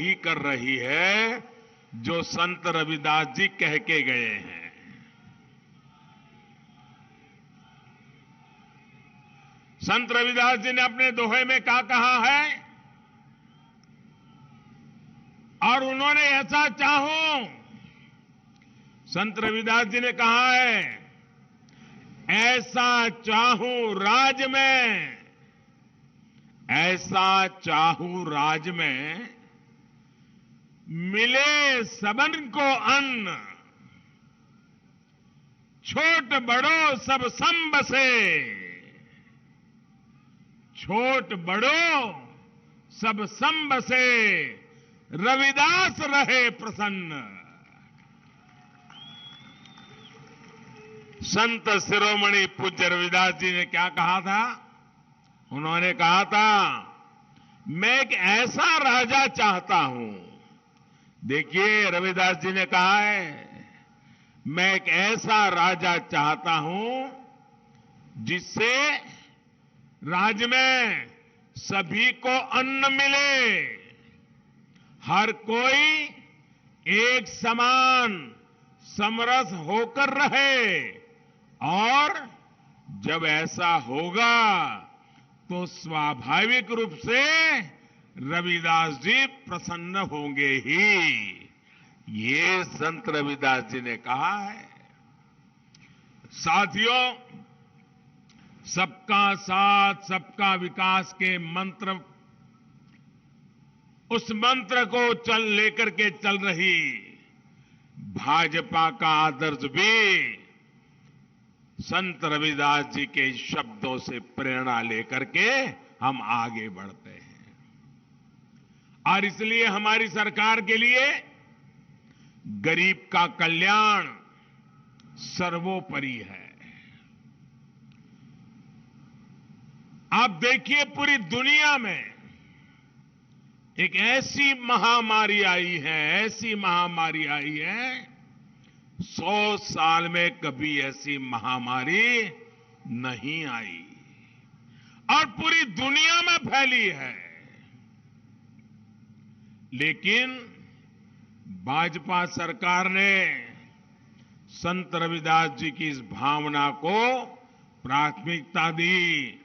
वही कर रही है जो संत रविदास जी कह के गए हैं। संत रविदास जी ने अपने दोहे में क्या कहा है? और उन्होंने ऐसा चाहो, संत रविदास जी ने कहा है, ऐसा चाहूं राज में, ऐसा चाहूं राज में, मिले सबन को अन्न, छोट बड़ो सब सम बसे, छोट बड़ो सब सम बसे, रविदास रहे प्रसन्न। संत शिरोमणि पूज्य रविदास जी ने क्या कहा था? उन्होंने कहा था, मैं एक ऐसा राजा चाहता हूं। देखिए, रविदास जी ने कहा है, मैं एक ऐसा राजा चाहता हूं जिससे राज में सभी को अन्न मिले, हर कोई एक समान समरस होकर रहे, और जब ऐसा होगा तो स्वाभाविक रूप से रविदास जी प्रसन्न होंगे ही। ये संत रविदास जी ने कहा है। साथियों, सबका साथ सबका विकास के मंत्र, उस मंत्र को लेकर के चल रही भाजपा का आदर्श भी संत रविदास जी के शब्दों से प्रेरणा लेकर के हम आगे बढ़ते हैं। और इसलिए हमारी सरकार के लिए गरीब का कल्याण सर्वोपरि है। आप देखिए, पूरी दुनिया में एक ऐसी महामारी आई है, ऐसी महामारी आई है, 100 साल में कभी ऐसी महामारी नहीं आई, और पूरी दुनिया में फैली है। लेकिन भाजपा सरकार ने संत रविदास जी की इस भावना को प्राथमिकता दी।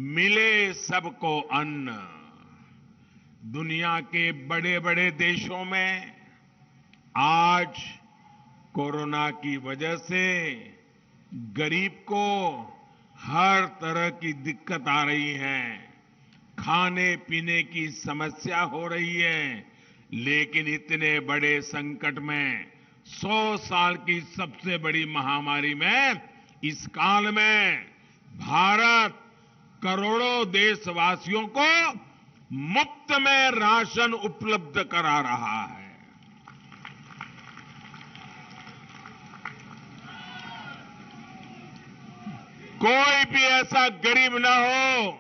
मिले सबको अन्न। दुनिया के बड़े बड़े देशों में आज कोरोना की वजह से गरीब को हर तरह की दिक्कत आ रही है, खाने पीने की समस्या हो रही है। लेकिन इतने बड़े संकट में, 100 साल की सबसे बड़ी महामारी में, इस काल में भारत करोड़ों देशवासियों को मुफ्त में राशन उपलब्ध करा रहा है। कोई भी ऐसा गरीब ना हो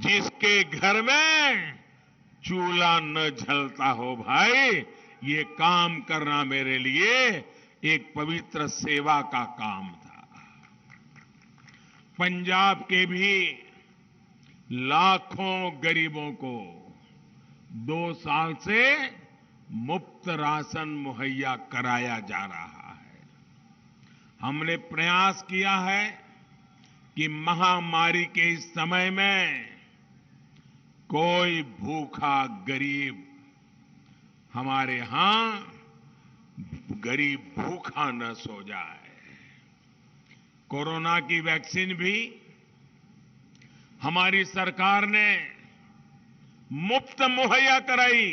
जिसके घर में चूल्हा न जलता हो। भाई, ये काम करना मेरे लिए एक पवित्र सेवा का काम था। पंजाब के भी लाखों गरीबों को 2 साल से मुफ्त राशन मुहैया कराया जा रहा है। हमने प्रयास किया है कि महामारी के इस समय में कोई भूखा गरीब हमारे यहां गरीब भूखा न सो जाए। कोरोना की वैक्सीन भी हमारी सरकार ने मुफ्त मुहैया कराई।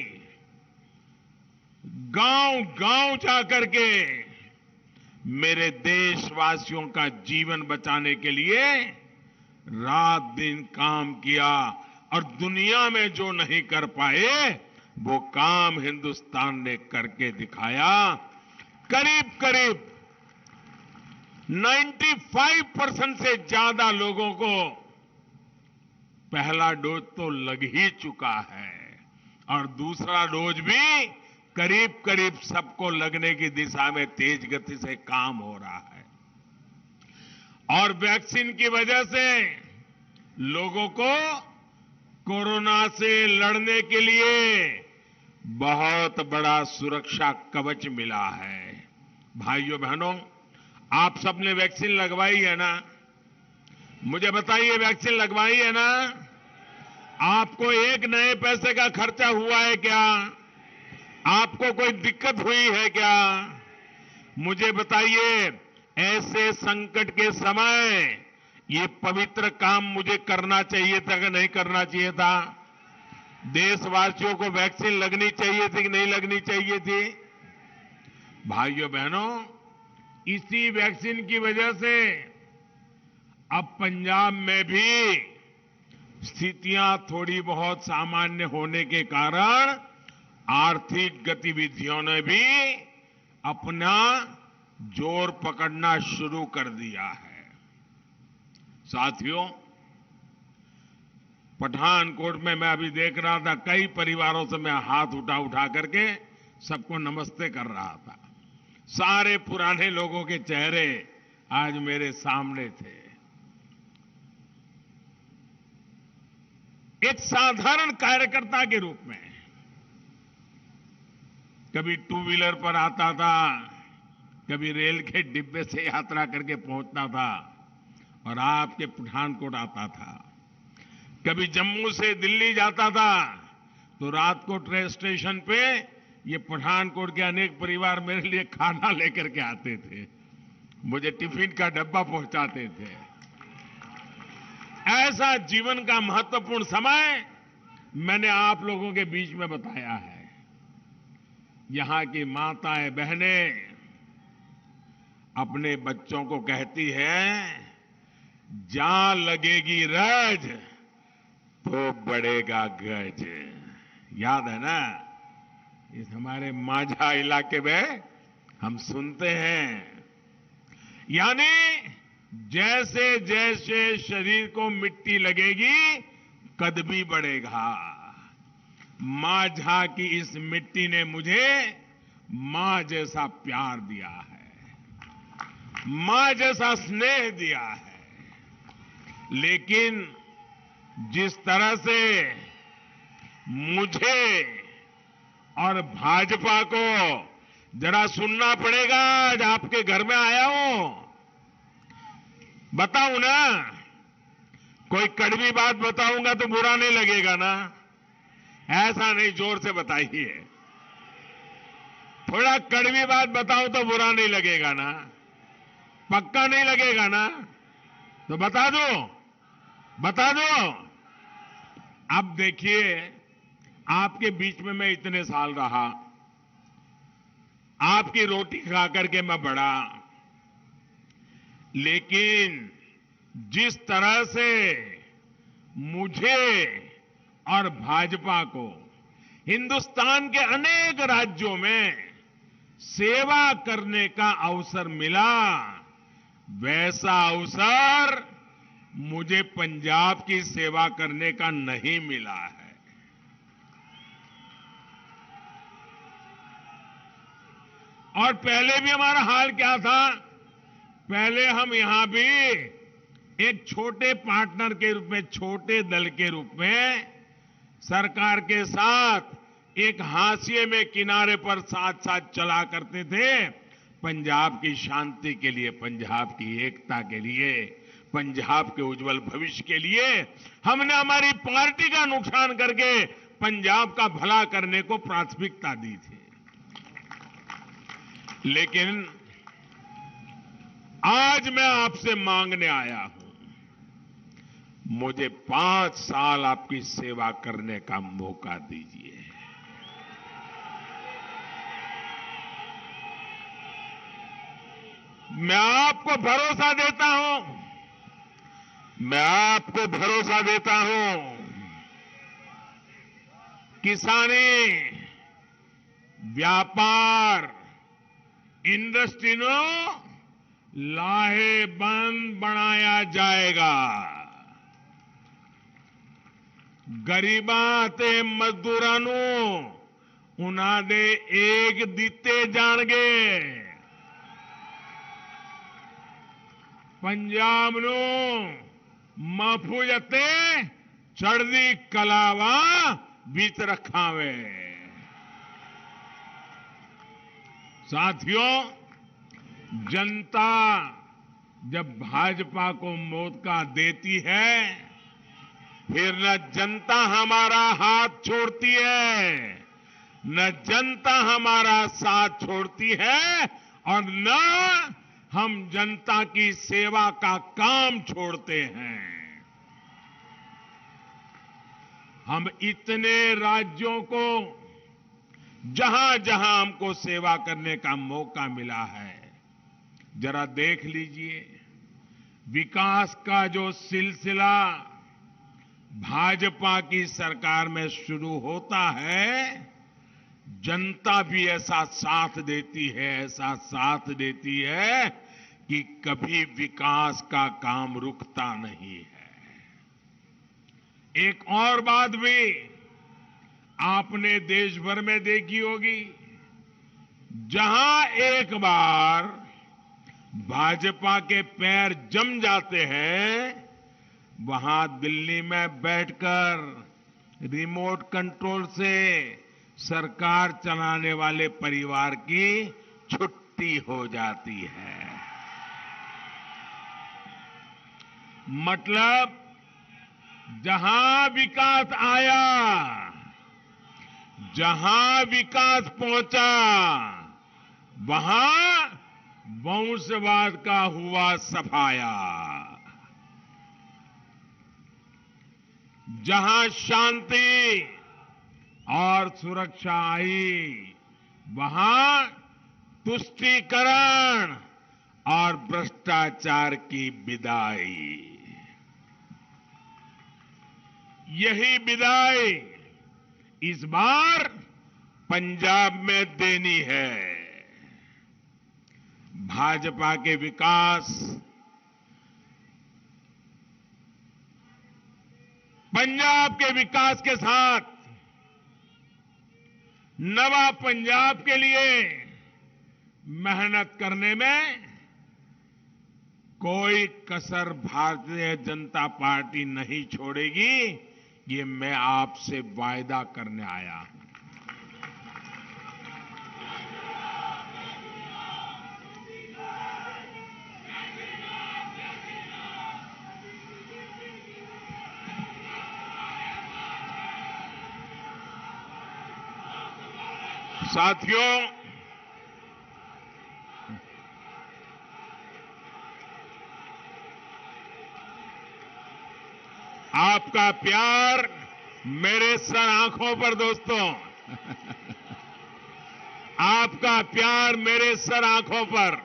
गांव-गांव जाकर के मेरे देशवासियों का जीवन बचाने के लिए रात दिन काम किया, और दुनिया में जो नहीं कर पाए वो काम हिंदुस्तान ने करके दिखाया। करीब करीब 95% से ज्यादा लोगों को पहला डोज तो लग ही चुका है, और दूसरा डोज भी करीब करीब सबको लगने की दिशा में तेज गति से काम हो रहा है। और वैक्सीन की वजह से लोगों को कोरोना से लड़ने के लिए बहुत बड़ा सुरक्षा कवच मिला है। भाइयों बहनों, आप सबने वैक्सीन लगवाई है ना? मुझे बताइए, वैक्सीन लगवाई है ना? आपको एक नए पैसे का खर्चा हुआ है क्या? आपको कोई दिक्कत हुई है क्या? मुझे बताइए, ऐसे संकट के समय ये पवित्र काम मुझे करना चाहिए था कि नहीं करना चाहिए था? देशवासियों को वैक्सीन लगनी चाहिए थी कि नहीं लगनी चाहिए थी? भाइयों बहनों, इसी वैक्सीन की वजह से अब पंजाब में भी स्थितियां थोड़ी बहुत सामान्य होने के कारण आर्थिक गतिविधियों ने भी अपना जोर पकड़ना शुरू कर दिया है। साथियों, पठानकोट में मैं अभी देख रहा था, कई परिवारों से मैं हाथ उठा करके सबको नमस्ते कर रहा था। सारे पुराने लोगों के चेहरे आज मेरे सामने थे। एक साधारण कार्यकर्ता के रूप में कभी टू व्हीलर पर आता था, कभी रेल के डिब्बे से यात्रा करके पहुंचता था और आपके पठानकोट आता था। कभी जम्मू से दिल्ली जाता था तो रात को ट्रेन स्टेशन पे ये पठानकोट के अनेक परिवार मेरे लिए खाना लेकर के आते थे, मुझे टिफिन का डब्बा पहुंचाते थे। ऐसा जीवन का महत्वपूर्ण समय मैंने आप लोगों के बीच में बताया है। यहां की माताएं बहनें अपने बच्चों को कहती हैं, जहां लगेगी रज तो बढ़ेगा गज। याद है ना? इस हमारे माझा इलाके में हम सुनते हैं। यानी जैसे जैसे शरीर को मिट्टी लगेगी, कद भी बढ़ेगा। माझा की इस मिट्टी ने मुझे मां जैसा प्यार दिया है, मां जैसा स्नेह दिया है। लेकिन जिस तरह से मुझे और भाजपा को जरा सुनना पड़ेगा, आज आपके घर में आया हूं, बताऊं ना? कोई कड़वी बात बताऊंगा तो बुरा नहीं लगेगा ना? ऐसा नहीं, जोर से बताइए। थोड़ा कड़वी बात बताऊं तो बुरा नहीं लगेगा ना? पक्का नहीं लगेगा ना? तो बता दो, बता दो। अब देखिए, आपके बीच में मैं इतने साल रहा, आपकी रोटी खा करके मैं बढ़ा, लेकिन जिस तरह से मुझे और भाजपा को हिंदुस्तान के अनेक राज्यों में सेवा करने का अवसर मिला, वैसा अवसर मुझे पंजाब की सेवा करने का नहीं मिला है। और पहले भी हमारा हाल क्या था? पहले हम यहां भी एक छोटे पार्टनर के रूप में, छोटे दल के रूप में सरकार के साथ एक हाशिए में किनारे पर साथ साथ चला करते थे। पंजाब की शांति के लिए, पंजाब की एकता के लिए, पंजाब के उज्जवल भविष्य के लिए हमने हमारी पार्टी का नुकसान करके पंजाब का भला करने को प्राथमिकता दी थी। लेकिन आज मैं आपसे मांगने आया हूं, मुझे 5 साल आपकी सेवा करने का मौका दीजिए। मैं आपको भरोसा देता हूं, मैं आपको भरोसा देता हूं, किसानी, व्यापार, इंडस्ट्रीनो लाहेबंद बनाया जाएगा। गरीबां ते मजदूरां नूं उन्हां दे एक दिते जाणगे। पंजाब नूं महफूज ते चढ़दी कलावां विच रखावे। साथियों, जनता जब भाजपा को मौका देती है, फिर न जनता हमारा हाथ छोड़ती है, न जनता हमारा साथ छोड़ती है, और न हम जनता की सेवा का काम छोड़ते हैं। हम इतने राज्यों को जहां जहां हमको सेवा करने का मौका मिला है, जरा देख लीजिए, विकास का जो सिलसिला भाजपा की सरकार में शुरू होता है, जनता भी ऐसा साथ देती है, ऐसा साथ देती है कि कभी विकास का काम रुकता नहीं है। एक और बात भी आपने देश भर में देखी होगी, जहां एक बार भाजपा के पैर जम जाते हैं, वहां दिल्ली में बैठकर रिमोट कंट्रोल से सरकार चलाने वाले परिवार की छुट्टी हो जाती है। मतलब जहां विकास आया, जहां विकास पहुंचा, वहां वंशवाद का हुआ सफाया। जहां शांति और सुरक्षा आई, वहां तुष्टीकरण और भ्रष्टाचार की विदाई। यही विदाई इस बार पंजाब में देनी है। भाजपा के विकास, पंजाब के विकास के साथ नवा पंजाब के लिए मेहनत करने में कोई कसर भारतीय जनता पार्टी नहीं छोड़ेगी, ये मैं आपसे वायदा करने आया हूं। साथियों, आपका प्यार मेरे सर आंखों पर, दोस्तों, आपका प्यार मेरे सर आंखों पर।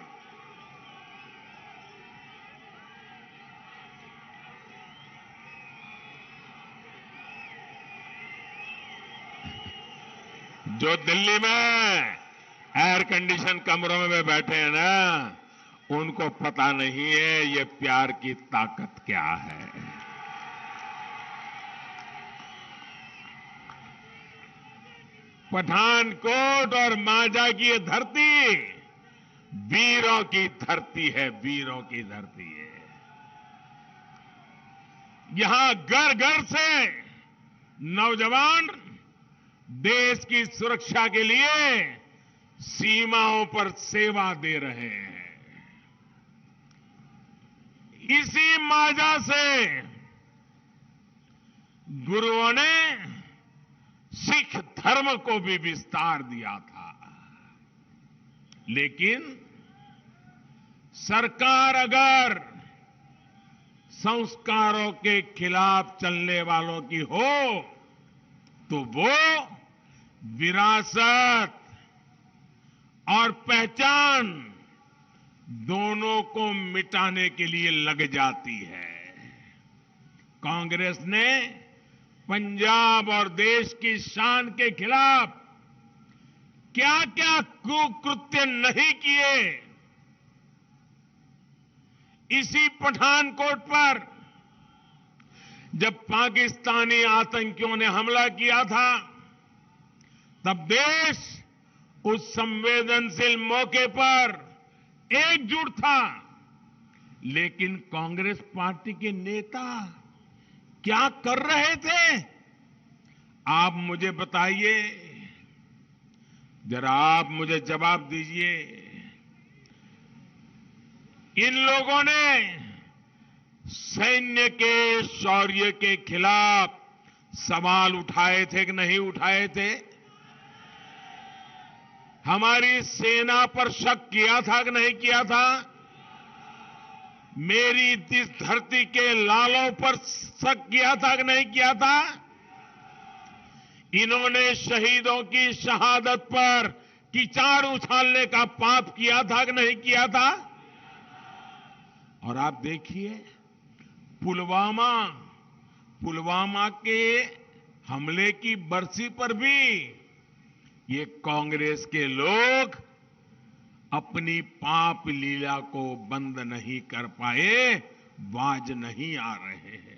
जो दिल्ली में एयर कंडीशन कमरों में बैठे हैं ना, उनको पता नहीं है ये प्यार की ताकत क्या है। पठानकोट और मांझा की ये धरती वीरों की धरती है, वीरों की धरती है। यहां घर घर से नौजवान देश की सुरक्षा के लिए सीमाओं पर सेवा दे रहे हैं। इसी मांझा से गुरुओं ने सिख धर्म को भी विस्तार दिया था। लेकिन सरकार अगर संस्कारों के खिलाफ चलने वालों की हो, तो वो विरासत और पहचान दोनों को मिटाने के लिए लग जाती है। कांग्रेस ने पंजाब और देश की शान के खिलाफ क्या क्या कुकृत्य नहीं किए। इसी पठानकोट पर जब पाकिस्तानी आतंकियों ने हमला किया था, तब देश उस संवेदनशील मौके पर एकजुट था। लेकिन कांग्रेस पार्टी के नेता क्या कर रहे थे, आप मुझे बताइए। जरा आप मुझे जवाब दीजिए, इन लोगों ने सैन्य के शौर्य के खिलाफ सवाल उठाए थे कि नहीं उठाए थे? हमारी सेना पर शक किया था कि नहीं किया था? मेरी इस धरती के लालों पर शक किया था कि नहीं किया था? इन्होंने शहीदों की शहादत पर कीचड़ उछालने का पाप किया था कि नहीं किया था? और आप देखिए, पुलवामा के हमले की बरसी पर भी ये कांग्रेस के लोग अपनी पाप लीला को बंद नहीं कर पाए, बाज नहीं आ रहे हैं।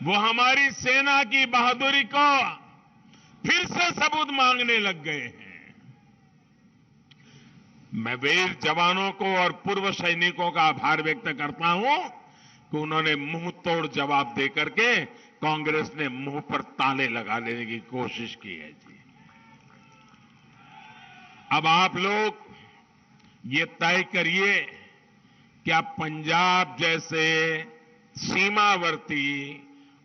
वो हमारी सेना की बहादुरी को फिर से सबूत मांगने लग गए हैं। मैं वीर जवानों को और पूर्व सैनिकों का आभार व्यक्त करता हूं कि उन्होंने मुंह तोड़ जवाब देकर के कांग्रेस ने मुंह पर ताले लगा लेने की कोशिश की है जी। अब आप लोग ये तय करिए, क्या पंजाब जैसे सीमावर्ती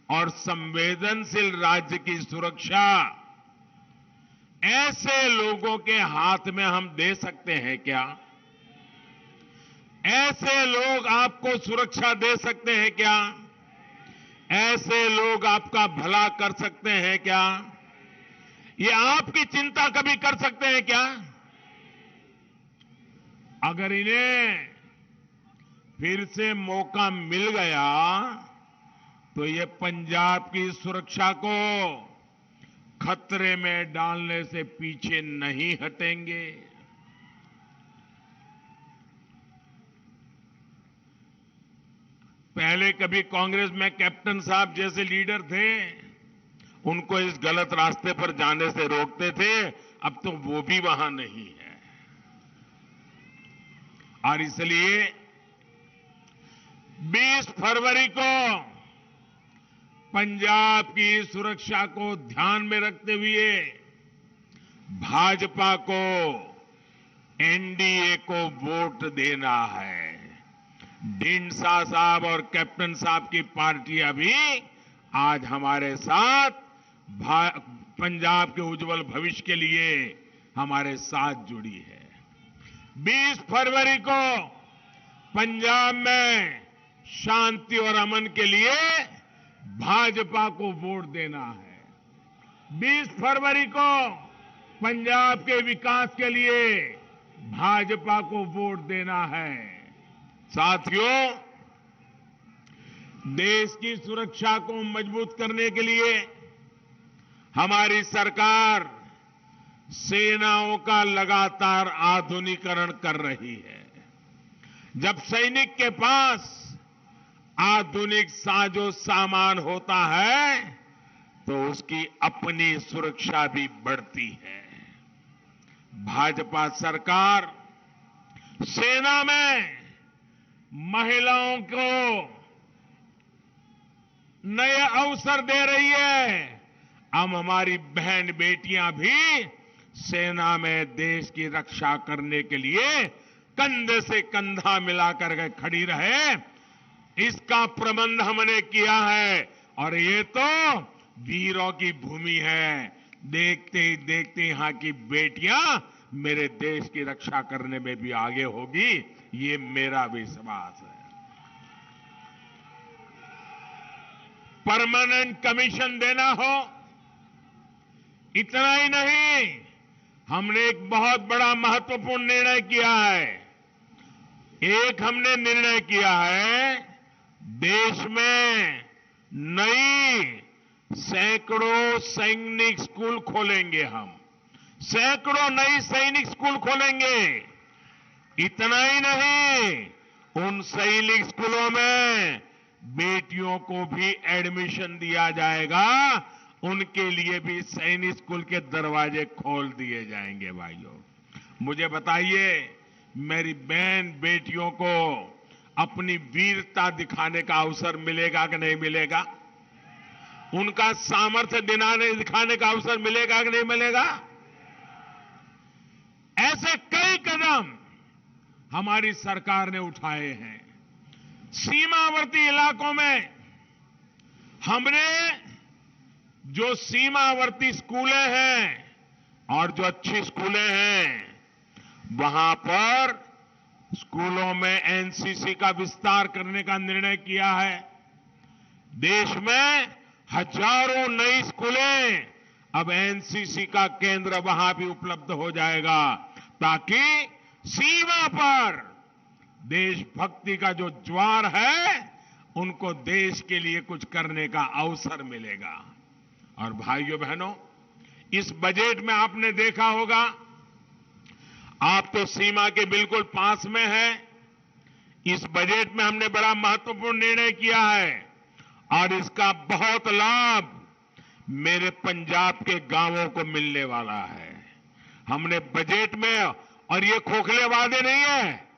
और संवेदनशील राज्य की सुरक्षा ऐसे लोगों के हाथ में हम दे सकते हैं क्या? ऐसे लोग आपको सुरक्षा दे सकते हैं क्या? ऐसे लोग आपका भला कर सकते हैं क्या? ये आपकी चिंता कभी कर सकते हैं क्या? अगर इन्हें फिर से मौका मिल गया तो ये पंजाब की सुरक्षा को खतरे में डालने से पीछे नहीं हटेंगे। पहले कभी कांग्रेस में कैप्टन साहब जैसे लीडर थे, उनको इस गलत रास्ते पर जाने से रोकते थे, अब तो वो भी वहां नहीं है। और इसलिए 20 फरवरी को पंजाब की सुरक्षा को ध्यान में रखते हुए भाजपा को एनडीए को वोट देना है। ढींडसा साहब और कैप्टन साहब की पार्टियां भी आज हमारे साथ पंजाब के उज्जवल भविष्य के लिए हमारे साथ जुड़ी है। 20 फरवरी को पंजाब में शांति और अमन के लिए भाजपा को वोट देना है। 20 फरवरी को पंजाब के विकास के लिए भाजपा को वोट देना है। साथियों, देश की सुरक्षा को मजबूत करने के लिए हमारी सरकार सेनाओं का लगातार आधुनिकीकरण कर रही है। जब सैनिक के पास आधुनिक साजो सामान होता है तो उसकी अपनी सुरक्षा भी बढ़ती है। भाजपा सरकार सेना में महिलाओं को नए अवसर दे रही है। अब हमारी बहन बेटियां भी सेना में देश की रक्षा करने के लिए कंधे से कंधा मिलाकर के खड़ी रहे, इसका प्रबंध हमने किया है। और ये तो वीरों की भूमि है। देखते ही देखते यहां की बेटियां मेरे देश की रक्षा करने में भी आगे होगी, ये मेरा विश्वास है। परमानेंट कमीशन देना हो, इतना ही नहीं, हमने एक बहुत बड़ा महत्वपूर्ण निर्णय किया है। एक हमने निर्णय किया है, देश में नई सैकड़ों सैनिक स्कूल खोलेंगे हम। सैकड़ों नई सैनिक स्कूल खोलेंगे। इतना ही नहीं, उन सैनिक स्कूलों में बेटियों को भी एडमिशन दिया जाएगा। उनके लिए भी सैनिक स्कूल के दरवाजे खोल दिए जाएंगे। भाइयों, मुझे बताइए, मेरी बहन बेटियों को अपनी वीरता दिखाने का अवसर मिलेगा कि नहीं मिलेगा? उनका सामर्थ्य दिखाने का अवसर मिलेगा कि नहीं मिलेगा? ऐसे कई कदम हमारी सरकार ने उठाए हैं। सीमावर्ती इलाकों में हमने जो सीमावर्ती स्कूलें हैं और जो अच्छी स्कूलें हैं, वहां पर स्कूलों में एनसीसी का विस्तार करने का निर्णय किया है। देश में हजारों नई स्कूलें अब एनसीसी का केंद्र वहां भी उपलब्ध हो जाएगा, ताकि सीमा पर देशभक्ति का जो ज्वार है, उनको देश के लिए कुछ करने का अवसर मिलेगा। और भाइयों बहनों, इस बजट में आपने देखा होगा, आप तो सीमा के बिल्कुल पास में है। इस बजट में हमने बड़ा महत्वपूर्ण निर्णय किया है और इसका बहुत लाभ मेरे पंजाब के गांवों को मिलने वाला है। हमने बजट में, और ये खोखले वादे नहीं है,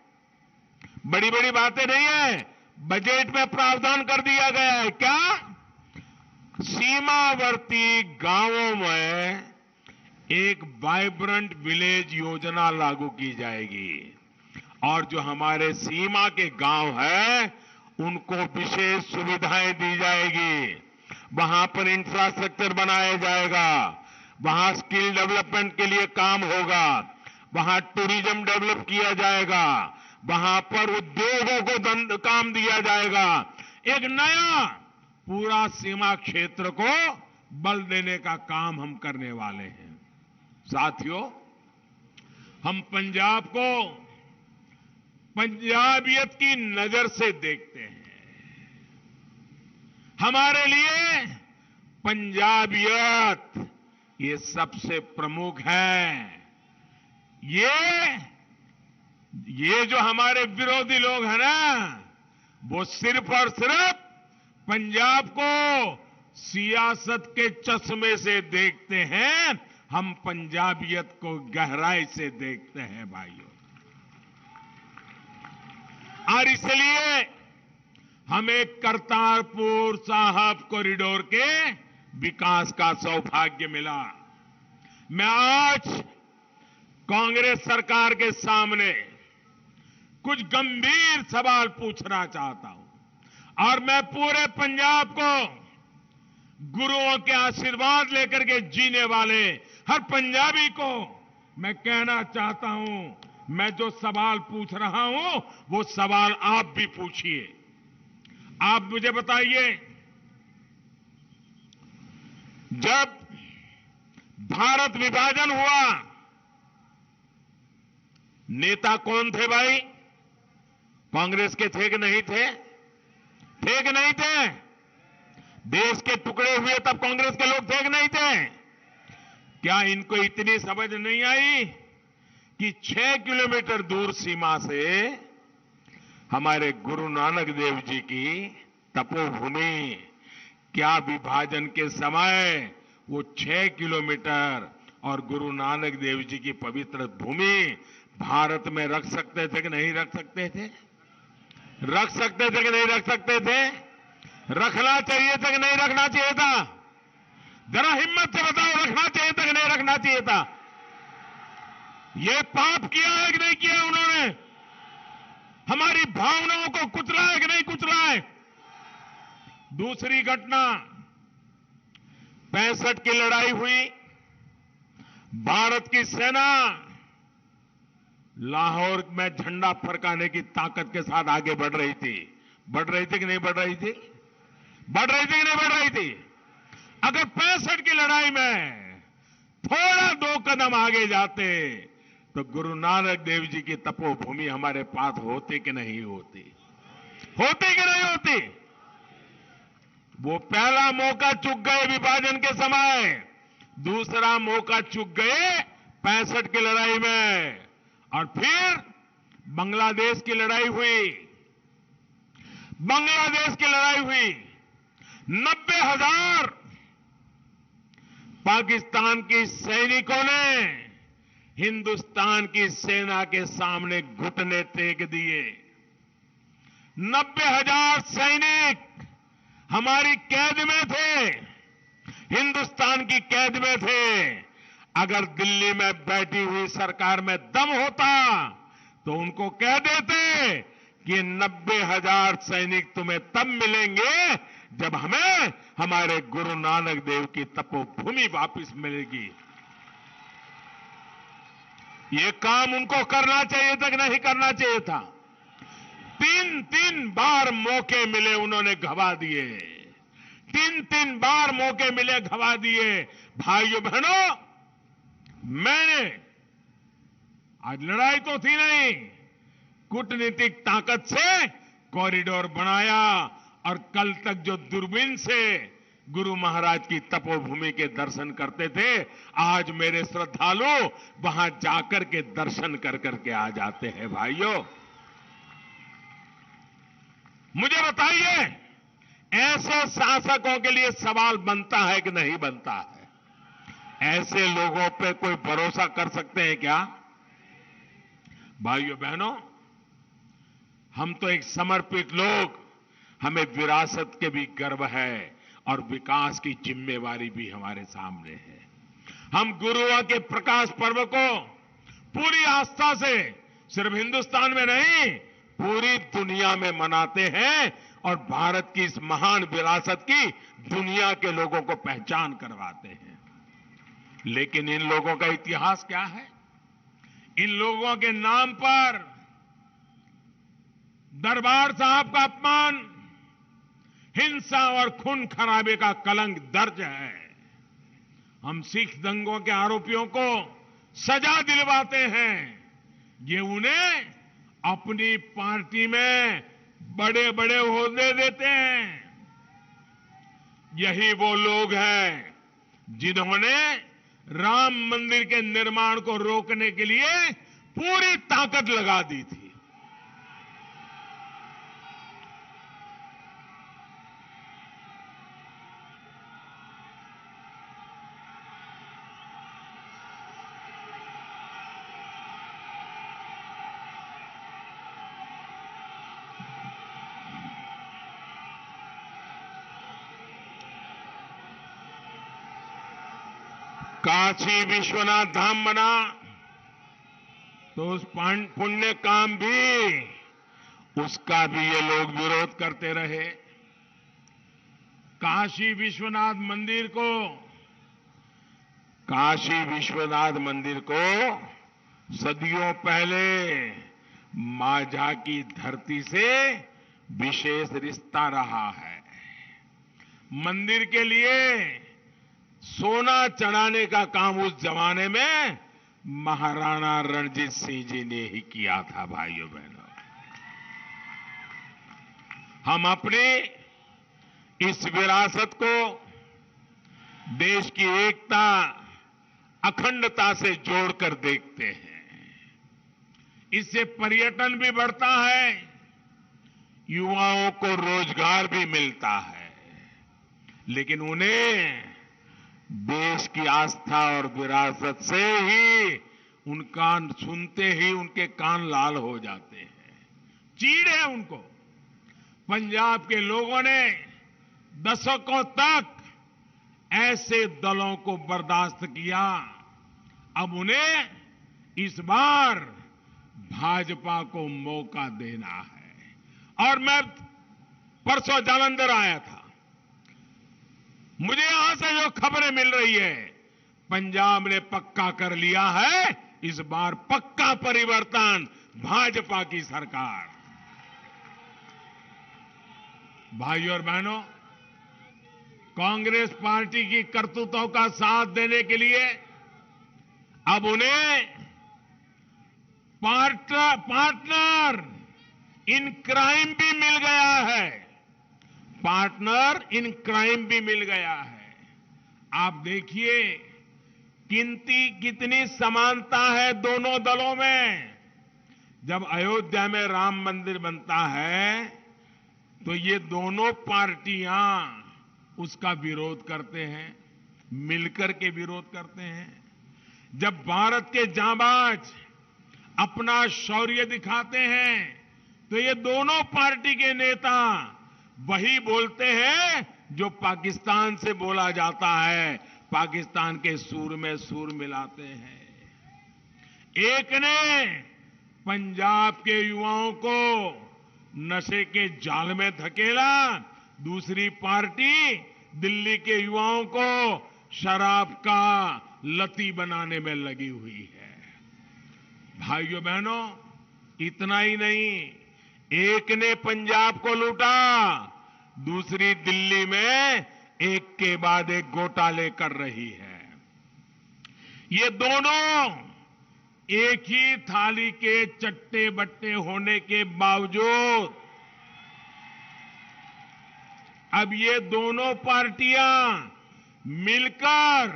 बड़ी बड़ी बातें नहीं है, बजट में प्रावधान कर दिया गया है। क्या? सीमावर्ती गांवों में एक वाइब्रेंट विलेज योजना लागू की जाएगी और जो हमारे सीमा के गांव हैं, उनको विशेष सुविधाएं दी जाएगी। वहां पर इंफ्रास्ट्रक्चर बनाया जाएगा, वहां स्किल डेवलपमेंट के लिए काम होगा, वहां टूरिज्म डेवलप किया जाएगा, वहां पर उद्योगों को काम दिया जाएगा। एक नया पूरा सीमा क्षेत्र को बल देने का काम हम करने वाले हैं। साथियों, हम पंजाब को पंजाबियत की नजर से देखते हैं। हमारे लिए पंजाबियत ये सबसे प्रमुख है। ये जो हमारे विरोधी लोग हैं ना, वो सिर्फ और सिर्फ पंजाब को सियासत के चश्मे से देखते हैं। हम पंजाबियत को गहराई से देखते हैं भाइयों, और इसलिए हमें करतारपुर साहिब कॉरिडोर के विकास का सौभाग्य मिला। मैं आज कांग्रेस सरकार के सामने कुछ गंभीर सवाल पूछना चाहता हूं और मैं पूरे पंजाब को गुरुओं के आशीर्वाद लेकर के जीने वाले हर पंजाबी को मैं कहना चाहता हूं, मैं जो सवाल पूछ रहा हूं वो सवाल आप भी पूछिए। आप मुझे बताइए, जब भारत विभाजन हुआ, नेता कौन थे भाई? कांग्रेस के थे कि नहीं थे? थे कि नहीं थे? देश के टुकड़े हुए तब कांग्रेस के लोग थे कि नहीं थे? क्या इनको इतनी समझ नहीं आई कि 6 किलोमीटर दूर सीमा से हमारे गुरु नानक देव जी की तपोभूमि, क्या विभाजन के समय वो 6 किलोमीटर और गुरु नानक देव जी की पवित्र भूमि भारत में रख सकते थे कि नहीं रख सकते थे? रख सकते थे कि नहीं रख सकते थे? रखना चाहिए था कि नहीं रखना चाहिए था? जरा हिम्मत से बताओ, रखना चाहिए था कि नहीं रखना चाहिए था? ये पाप किया है कि नहीं किया उन्होंने? हमारी भावनाओं को कुचला है कि नहीं कुचला है? दूसरी घटना, 65 की लड़ाई हुई, भारत की सेना लाहौर में झंडा फरकाने की ताकत के साथ आगे बढ़ रही थी। बढ़ रही थी कि नहीं बढ़ रही थी? बढ़ रही थी कि नहीं बढ़ रही थी? अगर 65 की लड़ाई में थोड़ा 2 कदम आगे जाते तो गुरु नानक देव जी की तपोभूमि हमारे पास होती कि नहीं होती? होती कि नहीं होती? वो पहला मौका चूक गए विभाजन के समय, दूसरा मौका चूक गए 65 की लड़ाई में, और फिर बांग्लादेश की लड़ाई हुई। बांग्लादेश की लड़ाई हुई, 90,000 पाकिस्तान के सैनिकों ने हिंदुस्तान की सेना के सामने घुटने टेक दिए। 90,000 सैनिक हमारी कैद में थे हिंदुस्तान की कैद में थे। अगर दिल्ली में बैठी हुई सरकार में दम होता तो उनको कह देते कि 90,000 सैनिक तुम्हें तब मिलेंगे जब हमें हमारे गुरु नानक देव की तपोभूमि वापस मिलेगी। ये काम उनको करना चाहिए था कि नहीं करना चाहिए था? 3 बार मौके मिले, उन्होंने गवा दिए। 3 बार मौके मिले, गवा दिए। भाइयों बहनों, मैंने आज लड़ाई तो थी नहीं, कूटनीतिक ताकत से कॉरिडोर बनाया और कल तक जो दूरबीन से गुरु महाराज की तपोभूमि के दर्शन करते थे, आज मेरे श्रद्धालु वहां जाकर के दर्शन कर करके आ जाते हैं। भाइयों, मुझे बताइए, ऐसे शासकों के लिए सवाल बनता है कि नहीं बनता है? ऐसे लोगों पे कोई भरोसा कर सकते हैं क्या? भाइयों बहनों, हम तो एक समर्पित लोग, हमें विरासत के भी गर्व है और विकास की जिम्मेवारी भी हमारे सामने है। हम गुरुओं के प्रकाश पर्व को पूरी आस्था से सिर्फ हिंदुस्तान में नहीं, पूरी दुनिया में मनाते हैं और भारत की इस महान विरासत की दुनिया के लोगों को पहचान करवाते हैं। लेकिन इन लोगों का इतिहास क्या है? इन लोगों के नाम पर दरबार साहब का अपमान, हिंसा और खून खराबे का कलंक दर्ज है। हम सिख दंगों के आरोपियों को सजा दिलवाते हैं, ये उन्हें अपनी पार्टी में बड़े बड़े ओहदे देते हैं। यही वो लोग हैं जिन्होंने राम मंदिर के निर्माण को रोकने के लिए पूरी ताकत लगा दी थी। काशी विश्वनाथ धाम बना तो उस पुण्य काम भी, उसका भी ये लोग विरोध करते रहे। काशी विश्वनाथ मंदिर को सदियों पहले माझा की धरती से विशेष रिश्ता रहा है। मंदिर के लिए सोना चढ़ाने का काम उस जमाने में महाराणा रणजीत सिंह जी ने ही किया था। भाइयों बहनों, हम अपने इस विरासत को देश की एकता, अखंडता से जोड़कर देखते हैं। इससे पर्यटन भी बढ़ता है, युवाओं को रोजगार भी मिलता है, लेकिन उन्हें देश की आस्था और विरासत से ही उनका सुनते ही उनके कान लाल हो जाते हैं, चीड़ है उनको। पंजाब के लोगों ने दशकों तक ऐसे दलों को बर्दाश्त किया, अब उन्हें इस बार भाजपा को मौका देना है। और मैं परसों जालंधर आया था, मुझे यहां से जो खबरें मिल रही है, पंजाब ने पक्का कर लिया है इस बार पक्का परिवर्तन, भाजपा की सरकार। भाइयों और बहनों, कांग्रेस पार्टी की करतूतों का साथ देने के लिए अब उन्हें पार्टनर इन क्राइम भी मिल गया है। पार्टनर इन क्राइम भी मिल गया है। आप देखिए कितनी समानता है दोनों दलों में। जब अयोध्या में राम मंदिर बनता है तो ये दोनों पार्टियां उसका विरोध करते हैं, मिलकर के विरोध करते हैं। जब भारत के जांबाज अपना शौर्य दिखाते हैं तो ये दोनों पार्टी के नेता वही बोलते हैं जो पाकिस्तान से बोला जाता है, पाकिस्तान के सूर में सूर मिलाते हैं। एक ने पंजाब के युवाओं को नशे के जाल में धकेला, दूसरी पार्टी दिल्ली के युवाओं को शराब का लती बनाने में लगी हुई है। भाइयों बहनों, इतना ही नहीं, एक ने पंजाब को लूटा, दूसरी दिल्ली में एक के बाद एक घोटाले कर रही है। ये दोनों एक ही थाली के चट्टे बट्टे होने के बावजूद अब ये दोनों पार्टियां मिलकर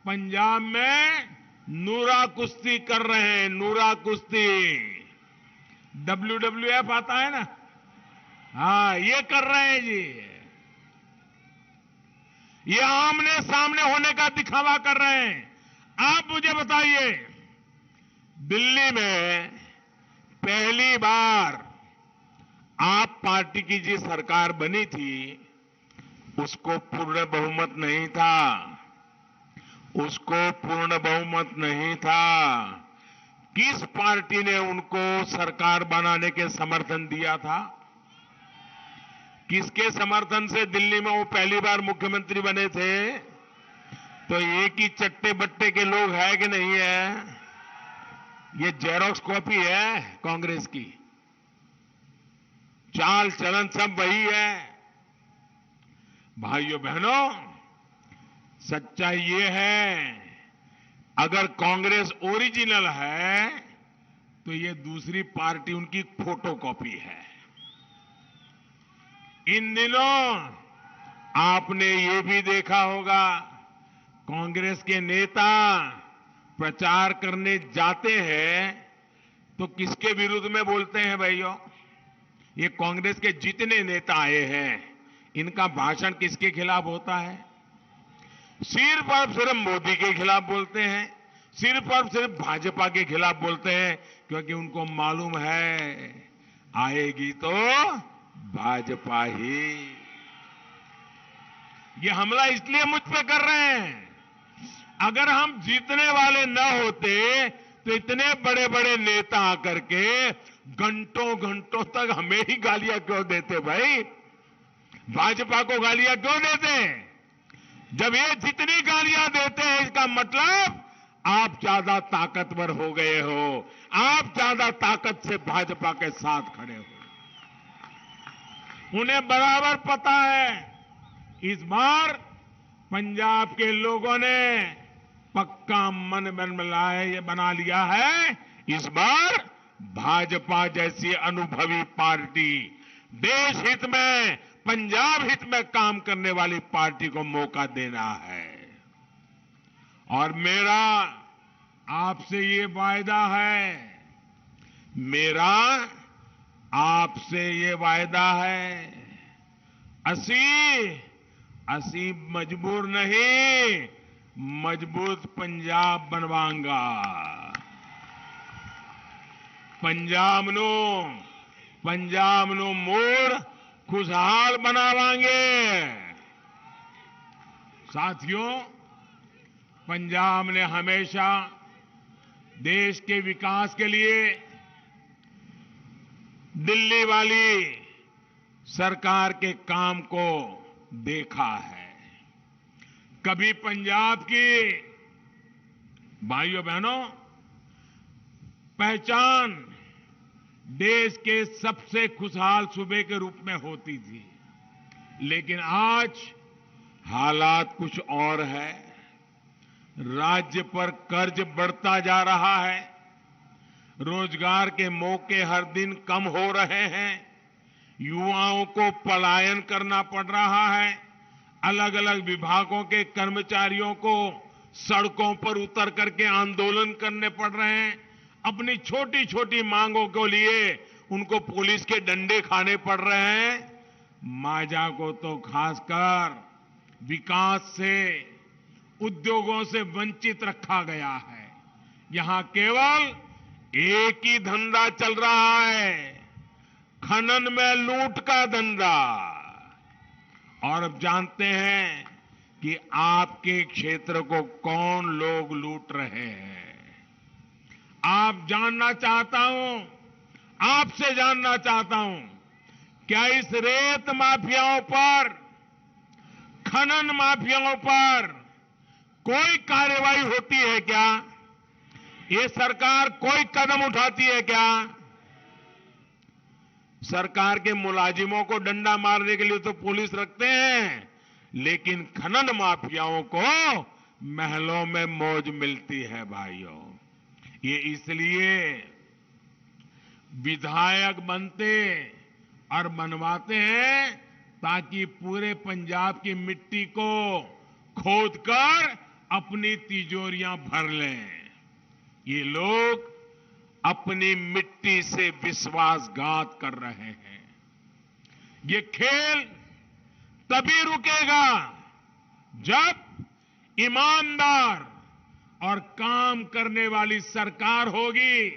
पंजाब में नूरा कुश्ती कर रहे हैं। नूरा कुश्ती, WWF आता है ना, हाँ, ये कर रहे हैं जी। ये आमने सामने होने का दिखावा कर रहे हैं। आप मुझे बताइए, दिल्ली में पहली बार आप पार्टी की जो सरकार बनी थी, उसको पूर्ण बहुमत नहीं था। उसको पूर्ण बहुमत नहीं था। किस पार्टी ने उनको सरकार बनाने के समर्थन दिया था? किसके समर्थन से दिल्ली में वो पहली बार मुख्यमंत्री बने थे? तो एक ही चट्टे बट्टे के लोग हैं कि नहीं है? ये जेरोक्स कॉपी है कांग्रेस की। चाल चलन सब वही है। भाइयों बहनों, सच्चाई ये है, अगर कांग्रेस ओरिजिनल है तो ये दूसरी पार्टी उनकी फोटोकॉपी है। इन दिनों आपने ये भी देखा होगा, कांग्रेस के नेता प्रचार करने जाते हैं तो किसके विरुद्ध में बोलते हैं भाइयों? ये कांग्रेस के जितने नेता आए हैं, इनका भाषण किसके खिलाफ होता है? सिर्फ और सिर्फ मोदी के खिलाफ बोलते हैं, सिर्फ और सिर्फ भाजपा के खिलाफ बोलते हैं, क्योंकि उनको मालूम है आएगी तो भाजपा ही। ये हमला इसलिए मुझ पे कर रहे हैं। अगर हम जीतने वाले न होते तो इतने बड़े बड़े नेता आकर के घंटों घंटों तक हमें ही गालियां क्यों देते भाई? भाजपा को गालियां क्यों देते? जब ये जितनी गालियां देते हैं, इसका मतलब आप ज्यादा ताकतवर हो गए हो, आप ज्यादा ताकत से भाजपा के साथ खड़े हो। उन्हें बराबर पता है, इस बार पंजाब के लोगों ने पक्का मन बना लिया है। इस बार भाजपा जैसी अनुभवी पार्टी, देश हित में, पंजाब हित में काम करने वाली पार्टी को मौका देना है। और मेरा आपसे ये वायदा है, मेरा आपसे ये वायदा है, असी मजबूर नहीं, मजबूत पंजाब बनवाऊंगा। पंजाब नु मोड़ खुशहाल बनावांगे। साथियों, पंजाब ने हमेशा देश के विकास के लिए दिल्ली वाली सरकार के काम को देखा है। कभी पंजाब की, भाइयों बहनों, पहचान देश के सबसे खुशहाल सूबे के रूप में होती थी, लेकिन आज हालात कुछ और है। राज्य पर कर्ज बढ़ता जा रहा है, रोजगार के मौके हर दिन कम हो रहे हैं, युवाओं को पलायन करना पड़ रहा है, अलग अलग विभागों के कर्मचारियों को सड़कों पर उतर करके आंदोलन करने पड़ रहे हैं, अपनी छोटी छोटी मांगों को लिए उनको पुलिस के डंडे खाने पड़ रहे हैं। मांझा को तो खासकर विकास से, उद्योगों से वंचित रखा गया है। यहां केवल एक ही धंधा चल रहा है, खनन में लूट का धंधा। और अब जानते हैं कि आपके क्षेत्र को कौन लोग लूट रहे हैं। आप जानना चाहता हूं, आपसे जानना चाहता हूं, क्या इस रेत माफियाओं पर, खनन माफियाओं पर कोई कार्रवाई होती है क्या? ये सरकार कोई कदम उठाती है क्या? सरकार के मुलाजिमों को डंडा मारने के लिए तो पुलिस रखते हैं, लेकिन खनन माफियाओं को महलों में मौज मिलती है भाइयों। ये इसलिए विधायक बनते और बनवाते हैं ताकि पूरे पंजाब की मिट्टी को खोदकर अपनी तिजोरियां भर लें। ये लोग अपनी मिट्टी से विश्वासघात कर रहे हैं। ये खेल तभी रुकेगा जब ईमानदार और काम करने वाली सरकार होगी,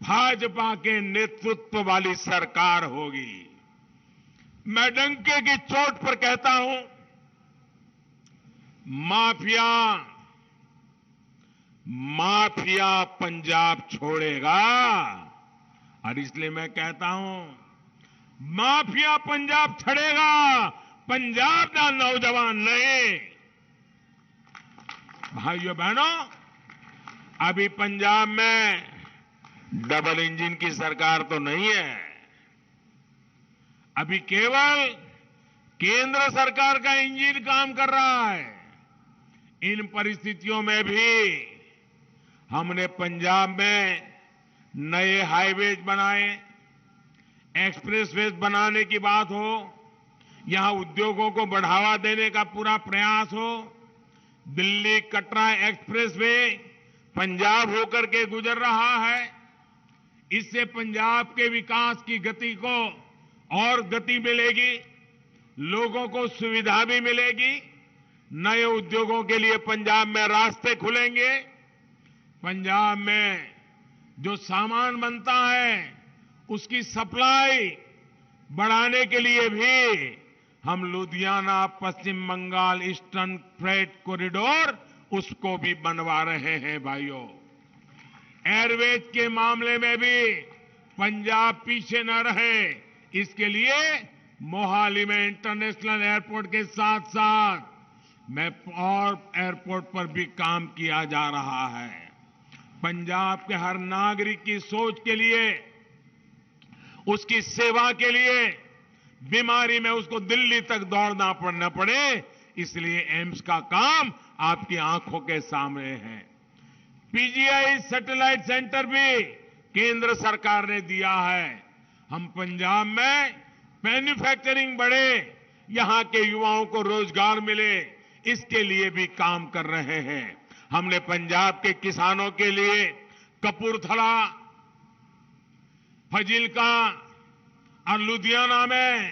भाजपा के नेतृत्व वाली सरकार होगी। मैं डंके की चोट पर कहता हूं, माफिया पंजाब छोड़ेगा। और इसलिए मैं कहता हूं, माफिया पंजाब छड़ेगा, पंजाब का नौजवान नहीं। भाइयों बहनों, अभी पंजाब में डबल इंजन की सरकार तो नहीं है। अभी केवल केंद्र सरकार का इंजन काम कर रहा है। इन परिस्थितियों में भी हमने पंजाब में नए हाईवेज बनाए, एक्सप्रेसवेज बनाने की बात हो, यहां उद्योगों को बढ़ावा देने का पूरा प्रयास हो। दिल्ली कटरा एक्सप्रेसवे पंजाब होकर के गुजर रहा है। इससे पंजाब के विकास की गति को और गति मिलेगी, लोगों को सुविधा भी मिलेगी, नए उद्योगों के लिए पंजाब में रास्ते खुलेंगे। पंजाब में जो सामान बनता है उसकी सप्लाई बढ़ाने के लिए भी हम लुधियाना, पश्चिम बंगाल ईस्टर्न फ्रेट कॉरिडोर उसको भी बनवा रहे हैं भाइयों। एयरवेज के मामले में भी पंजाब पीछे न रहे, इसके लिए मोहाली में इंटरनेशनल एयरपोर्ट के साथ साथ में और एयरपोर्ट पर भी काम किया जा रहा है। पंजाब के हर नागरिक की सोच के लिए, उसकी सेवा के लिए, बीमारी में उसको दिल्ली तक दौड़ना न पड़े, इसलिए एम्स का काम आपकी आंखों के सामने है। पीजीआई सैटेलाइट सेंटर भी केंद्र सरकार ने दिया है। हम पंजाब में मैन्युफैक्चरिंग बढ़े, यहां के युवाओं को रोजगार मिले, इसके लिए भी काम कर रहे हैं। हमने पंजाब के किसानों के लिए कपूरथला, फजिल्का और लुधियाना में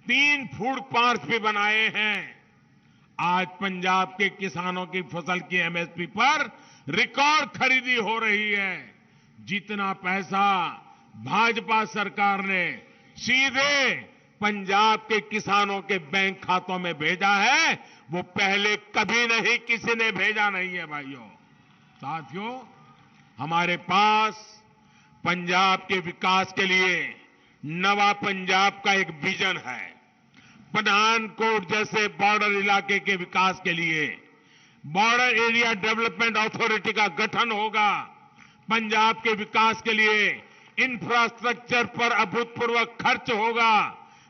3 फूड पार्क भी बनाए हैं। आज पंजाब के किसानों की फसल की एमएसपी पर रिकॉर्ड खरीदी हो रही है। जितना पैसा भाजपा सरकार ने सीधे पंजाब के किसानों के बैंक खातों में भेजा है, वो पहले कभी नहीं किसी ने भेजा नहीं है भाइयों। साथियों, हमारे पास पंजाब के विकास के लिए नवा पंजाब का एक विजन है। पठानकोट जैसे बॉर्डर इलाके के विकास के लिए बॉर्डर एरिया डेवलपमेंट अथॉरिटी का गठन होगा। पंजाब के विकास के लिए इंफ्रास्ट्रक्चर पर अभूतपूर्व खर्च होगा।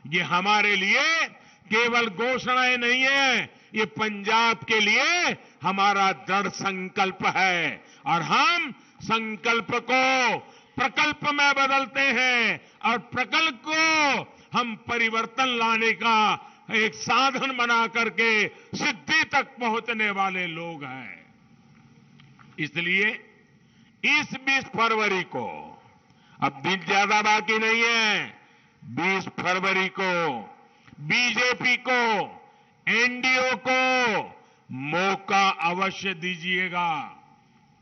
ये हमारे लिए केवल घोषणाएं नहीं है, ये पंजाब के लिए हमारा दृढ़ संकल्प है। और हम संकल्प को प्रकल्प में बदलते हैं और प्रकल्प को हम परिवर्तन लाने का एक साधन बना करके सिद्धि तक पहुंचने वाले लोग हैं। इसलिए इस 20 फरवरी को, अब दिन ज्यादा बाकी नहीं है, 20 फरवरी को बीजेपी को, एनडीए को मौका अवश्य दीजिएगा।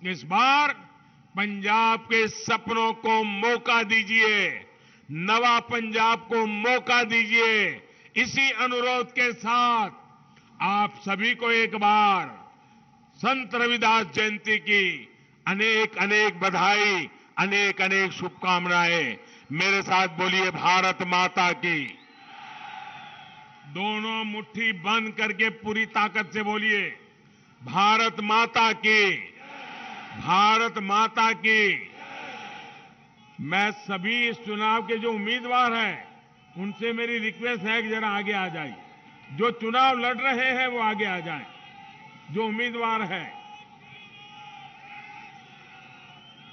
इस बार पंजाब के सपनों को मौका दीजिए, नवा पंजाब को मौका दीजिए। इसी अनुरोध के साथ आप सभी को एक बार संत रविदास जयंती की अनेक अनेक बधाई, अनेक अनेक शुभकामनाएं। मेरे साथ बोलिए भारत माता की। दोनों मुट्ठी बंद करके पूरी ताकत से बोलिए भारत माता की, भारत माता की। मैं सभी इस चुनाव के जो उम्मीदवार हैं उनसे मेरी रिक्वेस्ट है कि जरा आगे आ जाइए। जो चुनाव लड़ रहे हैं वो आगे आ जाएं, जो उम्मीदवार हैं।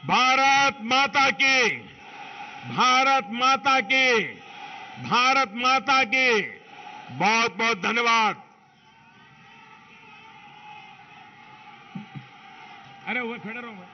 भारत माता की, भारत माता की, भारत माता की। बहुत बहुत धन्यवाद। अरे वो खड़े रहो।